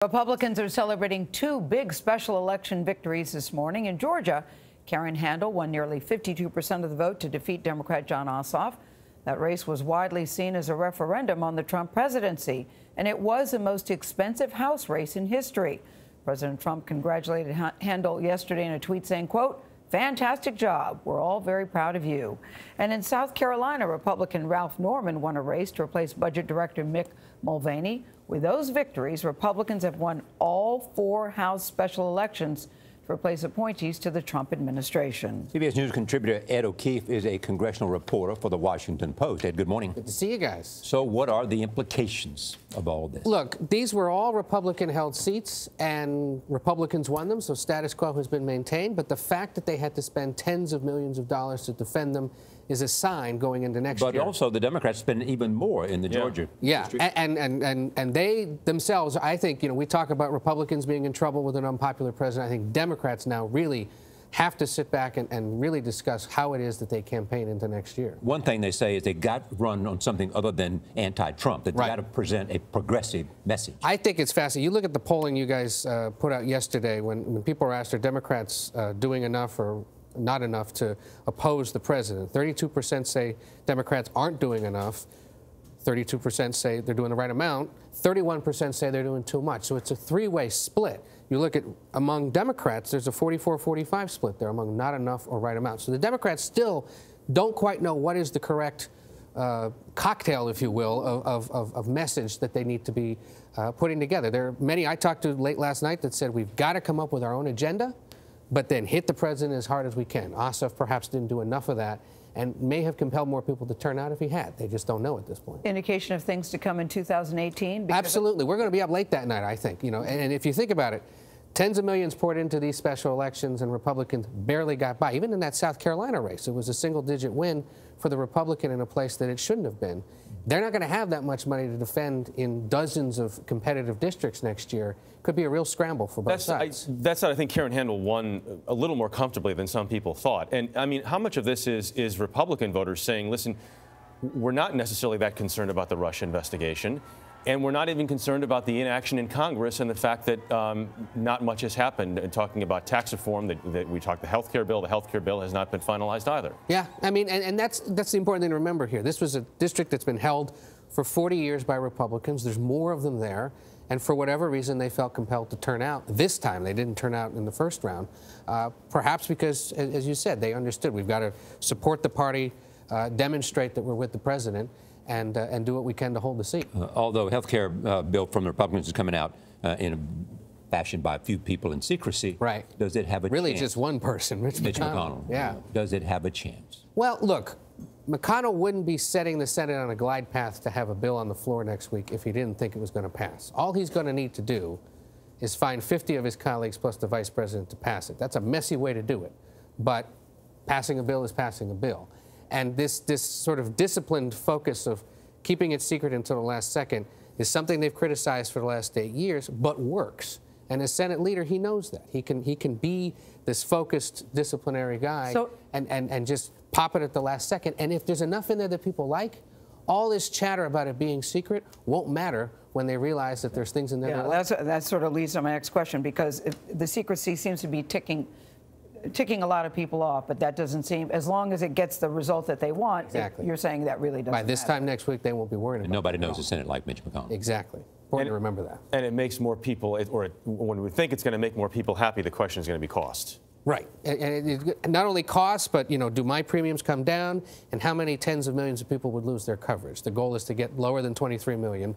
Republicans are celebrating two big special election victories this morning. In Georgia, Karen Handel won nearly 52% of the vote to defeat Democrat Jon Ossoff. That race was widely seen as a referendum on the Trump presidency, and it was the most expensive House race in history. President Trump congratulated Handel yesterday in a tweet saying, quote, "Fantastic job. We're all very proud of you." And in South Carolina, Republican Ralph Norman won a race to replace Budget Director Mick Mulvaney. With those victories, Republicans have won all 4 House special elections to replace appointees to the Trump administration. CBS News contributor Ed O'Keefe is a congressional reporter for the Washington Post. Ed, good morning. Good to see you guys. So what are the implications of all this? Look, these were all Republican-held seats, and Republicans won them, so status quo has been maintained. But the fact that they had to spend tens of millions of dollars to defend them is a sign going into next year. But also the Democrats spend even more in the Georgia district. And they themselves, I think, we talk about Republicans being in trouble with an unpopular president. I think Democrats now really have to sit back and really discuss how it is that they campaign into next year. One thing they say is they got to run on something other than anti-Trump, that they got to present a progressive message. I think it's fascinating. You look at the polling you guys put out yesterday when people were asked, are Democrats doing enough or not enough to oppose the president? 32% say Democrats aren't doing enough. 32% say they're doing the right amount. 31% say they're doing too much. So it's a three-way split. You look at among Democrats, there's a 44-45 split there among not enough or right amount. So the Democrats still don't quite know what is the correct cocktail, if you will, of message that they need to be putting together. There are many I talked to late last night that said we've got to come up with our own agenda, but then hit the president as hard as we can. Ossoff perhaps didn't do enough of that and may have compelled more people to turn out if he had. They just don't know at this point. Indication of things to come in 2018? Absolutely. We're going to be up late that night, I think. And if you think about it, tens of millions poured into these special elections and Republicans barely got by. Even in that South Carolina race, it was a single-digit win for the Republican in a place that it shouldn't have been. They're not going to have that much money to defend in dozens of competitive districts next year. Could be a real scramble for both sides. That's how I think Karen Handel won a little more comfortably than some people thought. And I mean, how much of this is Republican voters saying, listen, we're not necessarily that concerned about the Russia investigation, and we're not even concerned about the inaction in Congress and the fact that not much has happened. And talking about tax reform, that we talked the health care bill has not been finalized either. Yeah, I mean, and that's the important thing to remember here. This was a district that's been held for 40 years by Republicans. There's more of them there. And for whatever reason, they felt compelled to turn out. This time, they didn't turn out in the first round. Perhaps because, as you said, they understood we've got to support the party, demonstrate that we're with the president, and do what we can to hold the seat. Although a health care bill from the Republicans is coming out in a fashion by a few people in secrecy, does it have a chance? Really just one person, Mitch McConnell. Yeah. Does it have a chance? Well, look, McConnell wouldn't be setting the Senate on a glide path to have a bill on the floor next week if he didn't think it was going to pass. All he's going to need to do is find 50 of his colleagues plus the vice president to pass it. That's a messy way to do it, but passing a bill is passing a bill. And this sort of disciplined focus of keeping it secret until the last second is something they've criticized for the last 8 years, but works. And as Senate leader, he knows that. He can be this focused disciplinary guy and just pop it at the last second. And if there's enough in there that people like, all this chatter about it being secret won't matter when they realize that there's things in there. Yeah, that sort of leads to my next question, because the secrecy seems to be ticking a lot of people off, but that doesn't seem, as long as it gets the result that they want, you're saying that really doesn't By this time next week, they won't be worried about it. Nobody knows the Senate like Mitch McConnell. Exactly. Important to remember that. And it makes more people, or when we think it's going to make more people happy, the question is going to be cost. Right. And not only cost, but, do my premiums come down, and how many tens of millions of people would lose their coverage? The goal is to get lower than 23 million.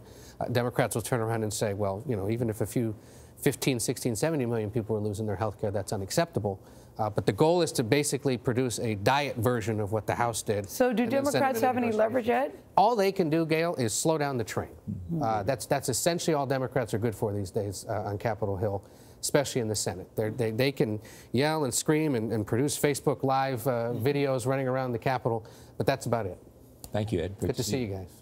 Democrats will turn around and say, well, even if a few 15, 16, 70 million people are losing their health care, that's unacceptable. But the goal is to basically produce a diet version of what the House did. So do Democrats have any leverage yet? All they can do, Gayle, is slow down the train. That's essentially all Democrats are good for these days on Capitol Hill, especially in the Senate. They can yell and scream and produce Facebook Live videos running around the Capitol, but that's about it. Thank you, Ed. Good to see you guys.